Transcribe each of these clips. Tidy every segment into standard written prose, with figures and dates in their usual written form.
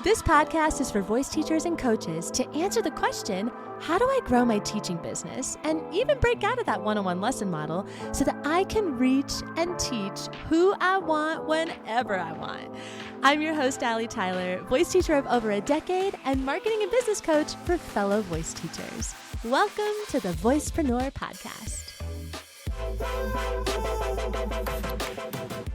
This podcast is for voice teachers and coaches to answer the question, how do I grow my teaching business and even break out of that one-on-one lesson model so that I can reach and teach who I want whenever I want? I'm your host, Allie Tyler, voice teacher of over a decade and marketing and business coach for fellow voice teachers. Welcome to the Voicepreneur podcast.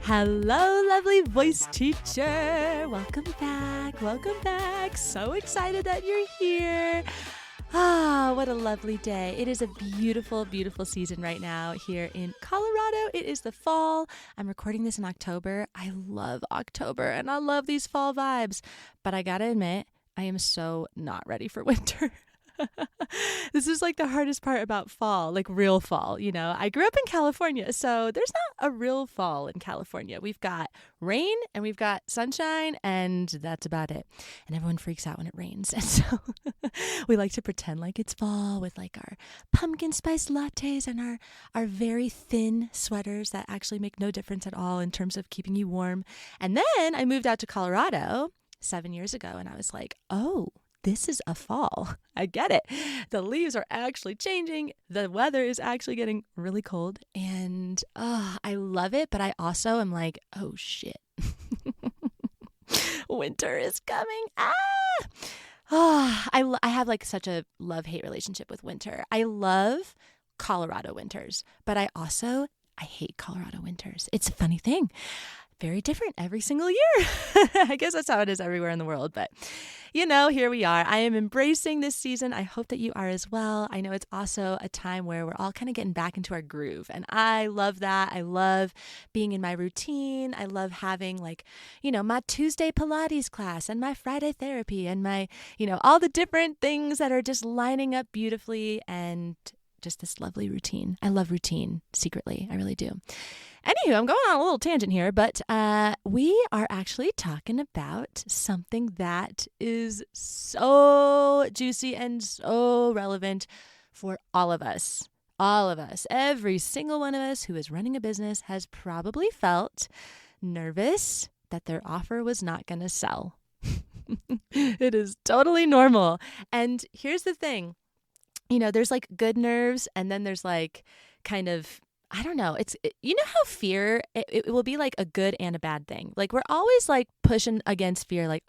Hello, lovely voice teacher. Welcome back. Welcome back. So excited that you're here. What a lovely day. It is a beautiful, beautiful season right now here in Colorado. It is the fall. I'm recording this in October. I love October and I love these fall vibes, but I gotta admit, I am so not ready for winter. This is like the hardest part about fall, like real fall. You know, I grew up in California, so there's not a real fall in California. We've got rain and we've got sunshine, and that's about it. And everyone freaks out when it rains. And so we like to pretend like it's fall with like our pumpkin spice lattes and our very thin sweaters that actually make no difference at all in terms of keeping you warm. And then I moved out to Colorado 7 years ago, and I was like, oh, this is a fall. I get it. The leaves are actually changing. The weather is actually getting really cold. And I love it. But I also am like, oh shit. Winter is coming. I have like such a love-hate relationship with winter. I love Colorado winters, but I hate Colorado winters. It's a funny thing. Very different every single year. I guess that's how it is everywhere in the world. But, you know, here we are. I am embracing this season. I hope that you are as well. I know it's also a time where we're all kind of getting back into our groove. And I love that. I love being in my routine. I love having like, you know, my Tuesday Pilates class and my Friday therapy and my, you know, all the different things that are just lining up beautifully and just this lovely routine. I love routine secretly. I really do. Anywho, I'm going on a little tangent here, but we are actually talking about something that is so juicy and so relevant for all of us. All of us. Every single one of us who is running a business has probably felt nervous that their offer was not going to sell. It is totally normal. And here's the thing. You know, there's like good nerves and then there's like kind of, I don't know. You know how fear, it will be like a good and a bad thing. Like we're always like pushing against fear, like,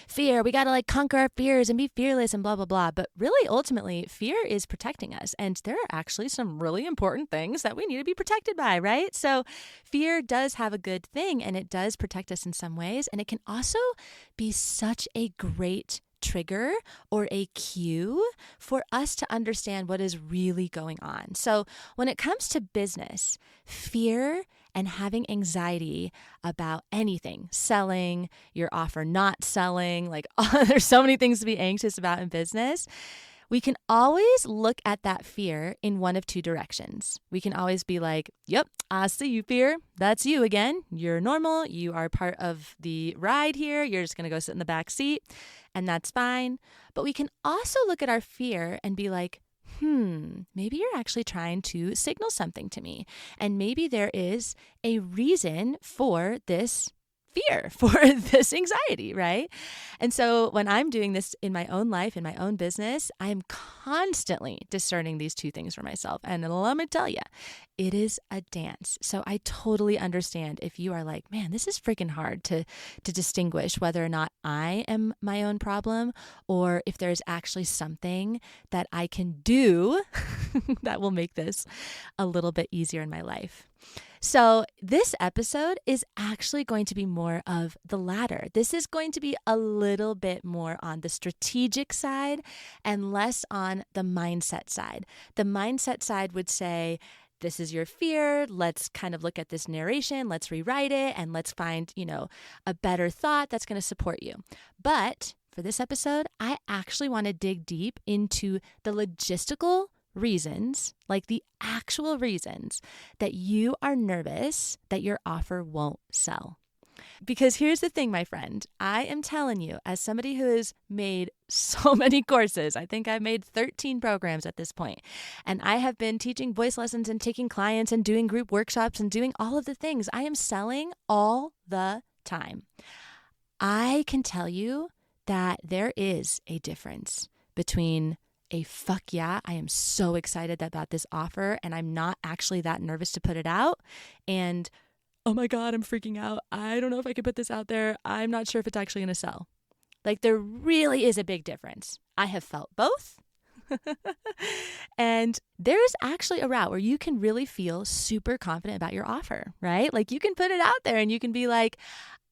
fear, we got to like conquer our fears and be fearless and blah, blah, blah. But really, ultimately, fear is protecting us. And there are actually some really important things that we need to be protected by, right? So fear does have a good thing and it does protect us in some ways. And it can also be such a great trigger or a cue for us to understand what is really going on. So when it comes to business, fear and having anxiety about anything, selling, your offer not selling, like there's so many things to be anxious about in business. We can always look at that fear in one of two directions. We can always be like, yep, I see you, fear. That's you again. You're normal. You are part of the ride here. You're just going to go sit in the back seat, and that's fine. But we can also look at our fear and be like, maybe you're actually trying to signal something to me. And maybe there is a reason for this fear, for this anxiety, right? And so when I'm doing this in my own life, in my own business, I am constantly discerning these two things for myself. And let me tell you, it is a dance. So I totally understand if you are like, man, this is freaking hard to distinguish whether or not I am my own problem or if there's actually something that I can do that will make this a little bit easier in my life. So this episode is actually going to be more of the latter. This is going to be a little bit more on the strategic side and less on the mindset side. The mindset side would say, this is your fear. Let's kind of look at this narration. Let's rewrite it and let's find, you know, a better thought that's going to support you. But for this episode, I actually want to dig deep into the logistical reasons, like the actual reasons that you are nervous that your offer won't sell. Because here's the thing, my friend, I am telling you, as somebody who has made so many courses, I think I've made 13 programs at this point, and I have been teaching voice lessons and taking clients and doing group workshops and doing all of the things. I am selling all the time. I can tell you that there is a difference between a fuck yeah, I am so excited about this offer and I'm not actually that nervous to put it out, and oh my God, I'm freaking out. I don't know if I can put this out there. I'm not sure if it's actually going to sell. Like, there really is a big difference. I have felt both. And there's actually a route where you can really feel super confident about your offer, right? Like, you can put it out there and you can be like,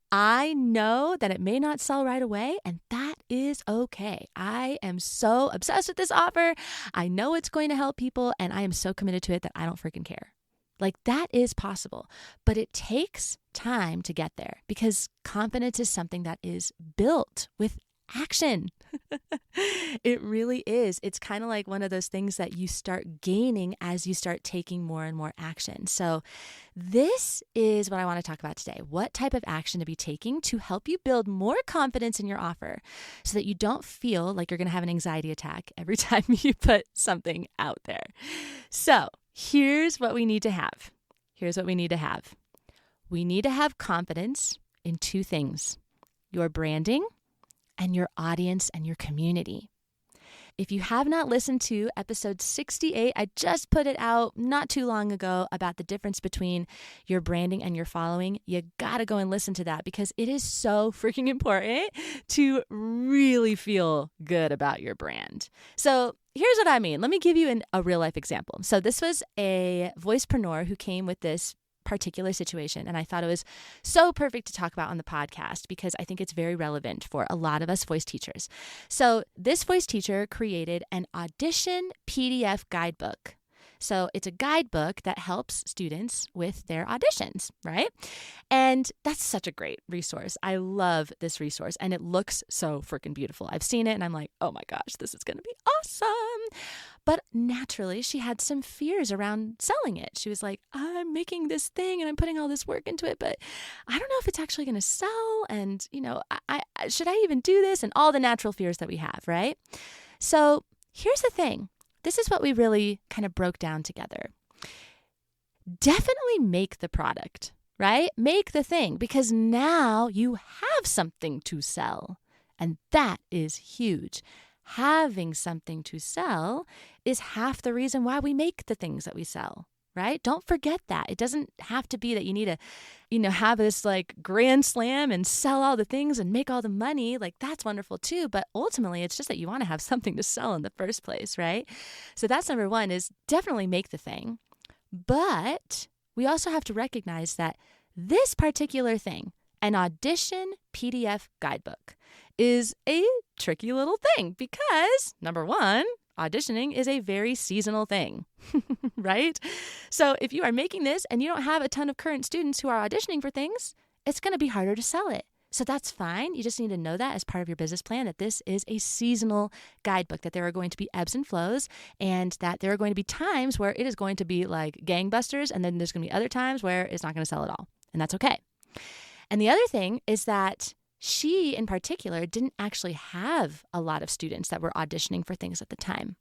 I know that it may not sell right away, and that is okay. I am so obsessed with this offer. I know it's going to help people, and I am so committed to it that I don't freaking care. Like, that is possible, but it takes time to get there because confidence is something that is built with action. It really is. It's kind of like one of those things that you start gaining as you start taking more and more action. So this is what I want to talk about today. What type of action to be taking to help you build more confidence in your offer so that you don't feel like you're going to have an anxiety attack every time you put something out there. So here's what we need to have. We need to have confidence in two things: your branding and your audience and your community. If you have not listened to episode 68, I just put it out not too long ago about the difference between your branding and your following. You got to go and listen to that because it is so freaking important to really feel good about your brand. So here's what I mean. Let me give you a real life example. So this was a voicepreneur who came with this particular situation, and I thought it was so perfect to talk about on the podcast because I think it's very relevant for a lot of us voice teachers. So this voice teacher created an audition PDF guidebook. So it's a guidebook that helps students with their auditions, right? And that's such a great resource. I love this resource, and it looks so freaking beautiful. I've seen it and I'm like, oh my gosh, this is going to be awesome. But naturally, she had some fears around selling it. She was like, I'm making this thing and I'm putting all this work into it, but I don't know if it's actually going to sell. And, I should I even do this? And all the natural fears that we have, right? So here's the thing. This is what we really kind of broke down together. Definitely make the product, right? Make the thing, because now you have something to sell. And that is huge. Having something to sell is half the reason why we make the things that we sell, right? Don't forget that. It doesn't have to be that you need to, have this like grand slam and sell all the things and make all the money. Like, that's wonderful too. But ultimately, it's just that you want to have something to sell in the first place, right? So that's number one, is definitely make the thing. But we also have to recognize that this particular thing, an audition PDF guidebook, is a tricky little thing because, number one, auditioning is a very seasonal thing, right? So if you are making this and you don't have a ton of current students who are auditioning for things, it's going to be harder to sell it. So that's fine. You just need to know that as part of your business plan, that this is a seasonal guidebook, that there are going to be ebbs and flows, and that there are going to be times where it is going to be like gangbusters, and then there's going to be other times where it's not going to sell at all. And that's okay. And the other thing is that she, in particular, didn't actually have a lot of students that were auditioning for things at the time.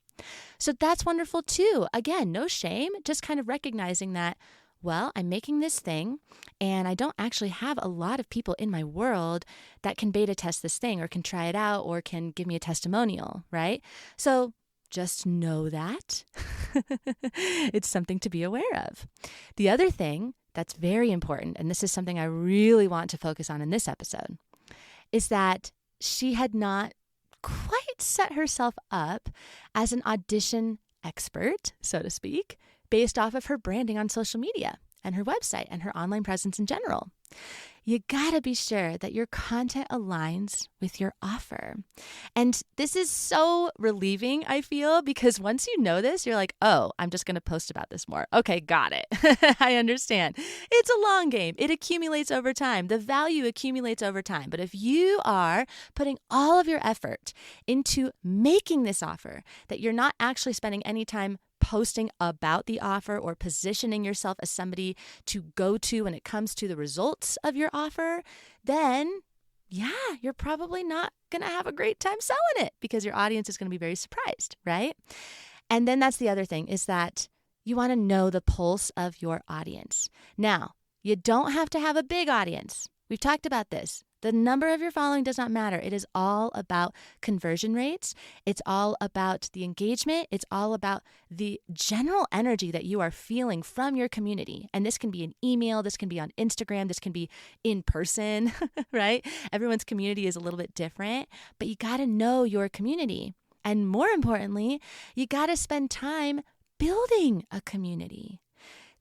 So that's wonderful too. Again, no shame, just kind of recognizing that, well, I'm making this thing and I don't actually have a lot of people in my world that can beta test this thing or can try it out or can give me a testimonial, right? So just know that. It's something to be aware of. The other thing that's very important, and this is something I really want to focus on in this episode, is that she had not quite set herself up as an audition expert, so to speak, based off of her branding on social media and her website and her online presence in general. You gotta be sure that your content aligns with your offer. And this is so relieving, I feel, because once you know this, you're like, oh, I'm just gonna post about this more. Okay, got it. I understand. It's a long game. It accumulates over time. The value accumulates over time. But if you are putting all of your effort into making this offer, that you're not actually spending any time posting about the offer or positioning yourself as somebody to go to when it comes to the results of your offer, then you're probably not going to have a great time selling it because your audience is going to be very surprised, right? And then that's the other thing, is that you want to know the pulse of your audience. Now, you don't have to have a big audience. We've talked about this. The number of your following does not matter. It is all about conversion rates. It's all about the engagement. It's all about the general energy that you are feeling from your community. And this can be an email. This can be on Instagram. This can be in person, right? Everyone's community is a little bit different, but you got to know your community. And more importantly, you got to spend time building a community.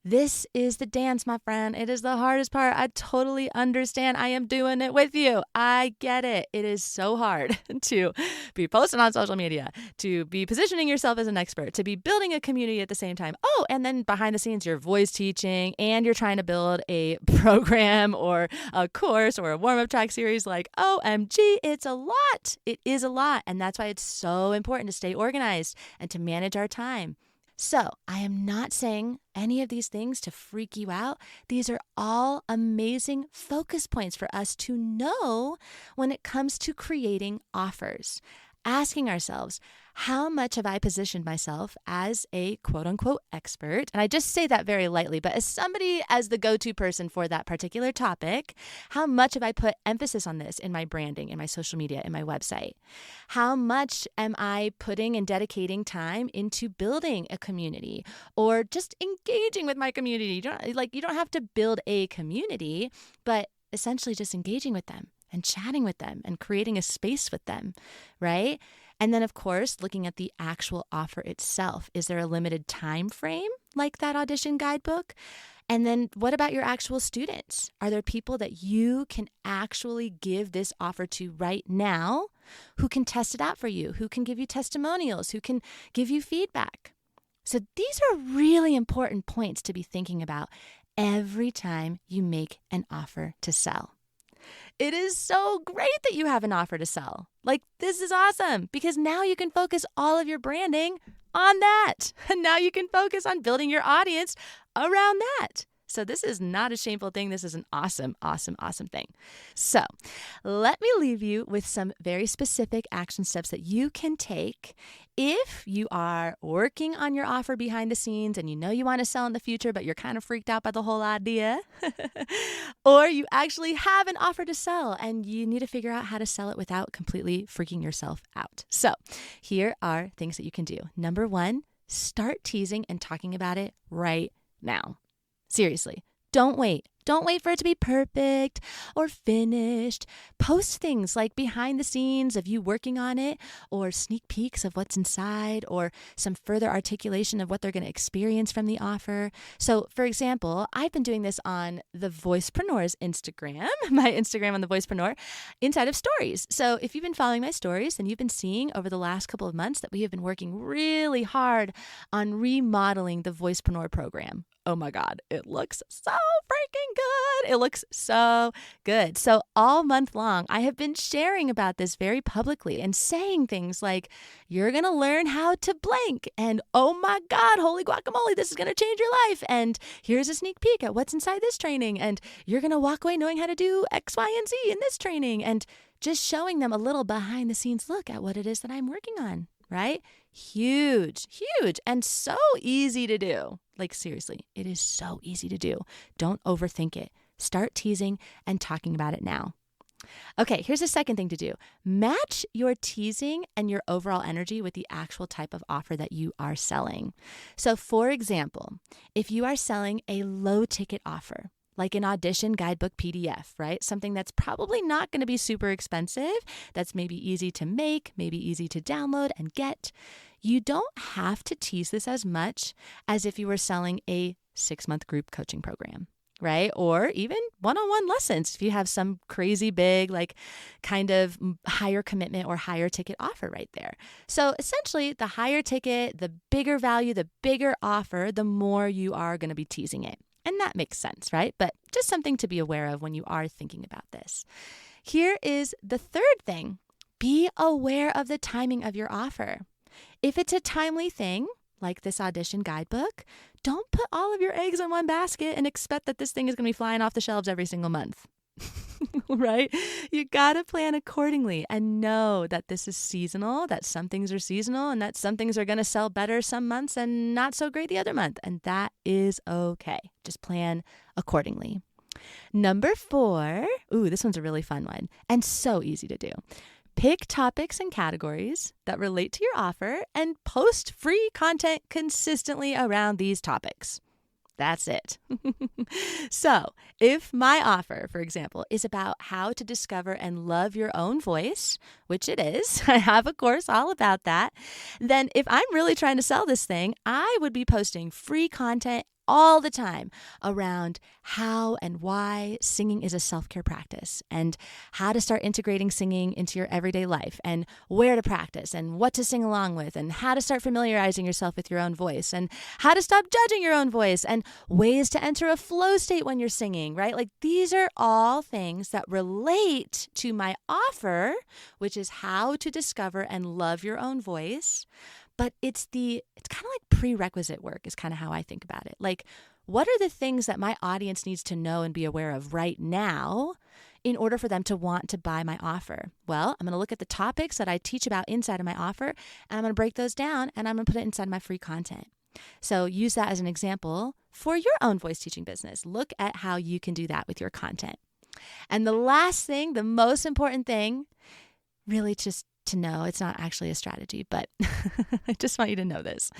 This is the dance, my friend. It is the hardest part. I totally understand. I am doing it with you. I get it. It is so hard to be posting on social media, to be positioning yourself as an expert, to be building a community at the same time. Oh, and then behind the scenes, you're voice teaching and you're trying to build a program or a course or a warm-up track series. Like, OMG, it's a lot. It is a lot. And that's why it's so important to stay organized and to manage our time. So I am not saying any of these things to freak you out. These are all amazing focus points for us to know when it comes to creating offers. Asking ourselves, how much have I positioned myself as a quote unquote expert? And I just say that very lightly, but as somebody as the go-to person for that particular topic, how much have I put emphasis on this in my branding, in my social media, in my website? How much am I putting and dedicating time into building a community or just engaging with my community? You don't have to build a community, but essentially just engaging with them and chatting with them and creating a space with them, right? And then, of course, looking at the actual offer itself. Is there a limited time frame like that audition guidebook? And then what about your actual students? Are there people that you can actually give this offer to right now who can test it out for you, who can give you testimonials, who can give you feedback? So these are really important points to be thinking about every time you make an offer to sell. It is so great that you have an offer to sell. Like, this is awesome because now you can focus all of your branding on that. And now you can focus on building your audience around that. So this is not a shameful thing. This is an awesome, awesome, awesome thing. So let me leave you with some very specific action steps that you can take if you are working on your offer behind the scenes and you know you want to sell in the future, but you're kind of freaked out by the whole idea. Or you actually have an offer to sell and you need to figure out how to sell it without completely freaking yourself out. So here are things that you can do. Number one, start teasing and talking about it right now. Seriously, don't wait. Don't wait for it to be perfect or finished. Post things like behind the scenes of you working on it or sneak peeks of what's inside or some further articulation of what they're going to experience from the offer. So, for example, I've been doing this on the Voicepreneur's Instagram, my Instagram on the Voicepreneur, inside of stories. So if you've been following my stories, then you've been seeing over the last couple of months that we have been working really hard on remodeling the Voicepreneur program. Oh my God, it looks so freaking good. It looks so good. So all month long, I have been sharing about this very publicly and saying things like, you're going to learn how to blank. And oh my God, holy guacamole, this is going to change your life. And here's a sneak peek at what's inside this training. And you're going to walk away knowing how to do X, Y, and Z in this training. And just showing them a little behind the scenes look at what it is that I'm working on, right? Huge, huge, and so easy to do. Like, seriously, it is so easy to do. Don't overthink it. Start teasing and talking about it now. Okay, here's the second thing to do. Match your teasing and your overall energy with the actual type of offer that you are selling. So, for example, if you are selling a low-ticket offer, like an audition guidebook PDF, right? Something that's probably not going to be super expensive, that's maybe easy to make, maybe easy to download and get. You don't have to tease this as much as if you were selling a 6-month group coaching program, right? Or even one-on-one lessons if you have some crazy big, like kind of higher commitment or higher ticket offer right there. So essentially, the higher ticket, the bigger value, the bigger offer, the more you are going to be teasing it. And that makes sense, right? But just something to be aware of when you are thinking about this. Here is the third thing. Be aware of the timing of your offer. If it's a timely thing, like this audition guidebook, don't put all of your eggs in one basket and expect that this thing is going to be flying off the shelves every single month. Right? You got to plan accordingly and know that this is seasonal, that some things are seasonal and that some things are going to sell better some months and not so great the other month. And that is okay. Just plan accordingly. Number 4, this one's a really fun one and so easy to do. Pick topics and categories that relate to your offer and post free content consistently around these topics. That's it. So, if my offer, for example, is about how to discover and love your own voice, which it is, I have a course all about that, then if I'm really trying to sell this thing, I would be posting free content all the time around how and why singing is a self-care practice and how to start integrating singing into your everyday life and where to practice and what to sing along with and how to start familiarizing yourself with your own voice and how to stop judging your own voice and ways to enter a flow state when you're singing, right? Like these are all things that relate to my offer, which is how to discover and love your own voice. But it's kind of like prerequisite work is kind of how I think about it. Like, what are the things that my audience needs to know and be aware of right now in order for them to want to buy my offer? Well, I'm going to look at the topics that I teach about inside of my offer, and I'm going to break those down, and I'm going to put it inside my free content. So use that as an example for your own voice teaching business. Look at how you can do that with your content. And the last thing, the most important thing, really just to know, it's not actually a strategy, but I just want you to know this,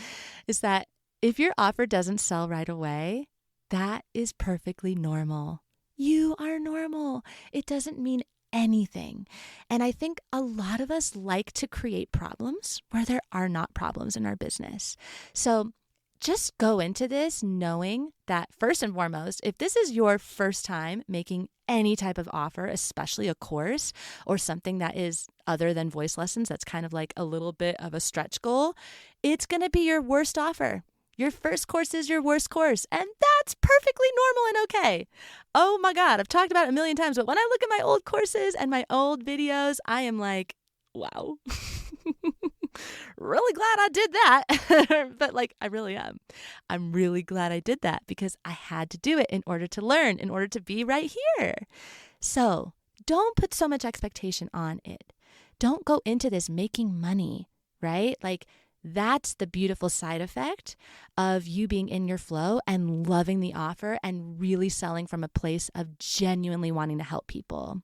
is that if your offer doesn't sell right away, that is perfectly normal. You are normal. It doesn't mean anything. And I think a lot of us like to create problems where there are not problems in our business. So just go into this knowing that first and foremost, if this is your first time making any type of offer, especially a course or something that is other than voice lessons, that's kind of like a little bit of a stretch goal, it's going to be your worst offer. Your first course is your worst course, and that's perfectly normal and okay. Oh my God, I've talked about it a million times, but when I look at my old courses and my old videos, I am like, wow. Really glad I did that. But like, I really am. I'm really glad I did that because I had to do it in order to learn, in order to be right here. So don't put so much expectation on it. Don't go into this making money, right? Like that's the beautiful side effect of you being in your flow and loving the offer and really selling from a place of genuinely wanting to help people.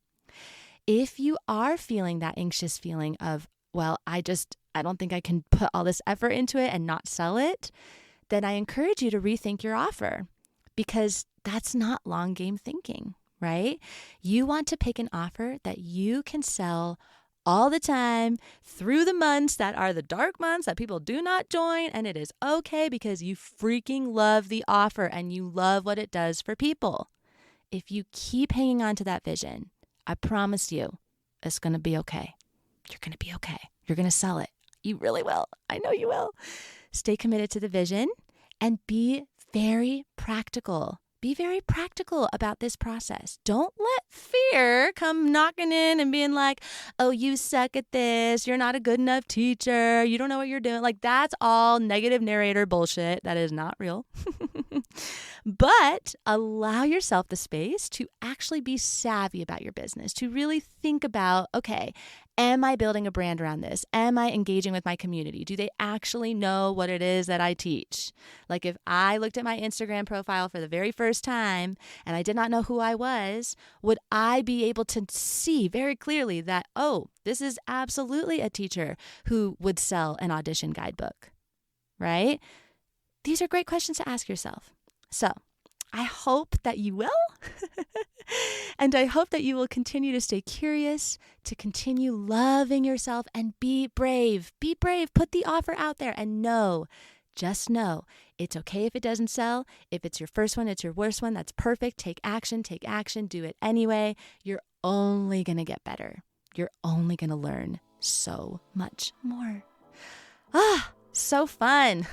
If you are feeling that anxious feeling of, well, I don't think I can put all this effort into it and not sell it, then I encourage you to rethink your offer because that's not long game thinking, right? You want to pick an offer that you can sell all the time through the months that are the dark months that people do not join, and it is okay because you freaking love the offer and you love what it does for people. If you keep hanging on to that vision, I promise you, it's going to be okay. You're going to be okay. You're going to sell it. You really will. I know you will. Stay committed to the vision and be very practical. Be very practical about this process. Don't let fear come knocking in and being like, oh, you suck at this. You're not a good enough teacher. You don't know what you're doing. Like that's all negative narrator bullshit. That is not real. But allow yourself the space to actually be savvy about your business, to really think about, okay, am I building a brand around this? Am I engaging with my community? Do they actually know what it is that I teach? Like if I looked at my Instagram profile for the very first time and I did not know who I was, would I be able to see very clearly that, oh, this is absolutely a teacher who would sell an audition guidebook, right? These are great questions to ask yourself. So I hope that you will, and I hope that you will continue to stay curious, to continue loving yourself and be brave. Be brave. Put the offer out there and just know it's okay if it doesn't sell. If it's your first one, it's your worst one. That's perfect. Take action, do it anyway. You're only going to get better. You're only going to learn so much more. So fun.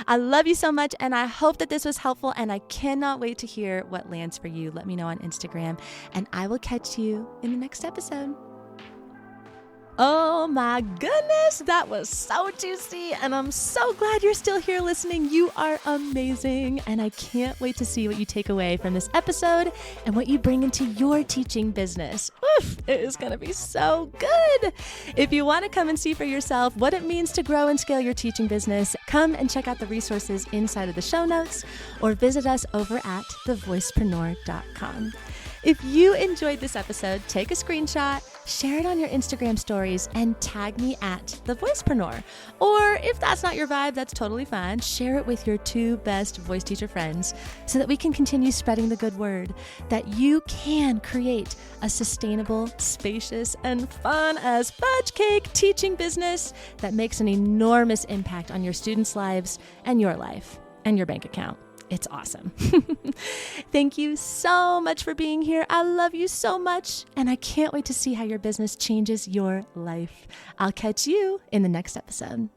I love you so much, and I hope that this was helpful, and I cannot wait to hear what lands for you. Let me know on Instagram, and I will catch you in the next episode. Oh my goodness, that was so juicy, and I'm so glad you're still here listening. You are amazing, and I can't wait to see what you take away from this episode and what you bring into your teaching business. Oof, it is going to be so good. If you want to come and see for yourself what it means to grow and scale your teaching business, come and check out the resources inside of the show notes or visit us over at thevoicepreneur.com. If you enjoyed this episode, take a screenshot, share it on your Instagram stories, and tag me at The Voicepreneur. Or if that's not your vibe, that's totally fine. Share it with your 2 best voice teacher friends so that we can continue spreading the good word that you can create a sustainable, spacious, and fun as fudge cake teaching business that makes an enormous impact on your students' lives and your life and your bank account. It's awesome. Thank you so much for being here. I love you so much, and I can't wait to see how your business changes your life. I'll catch you in the next episode.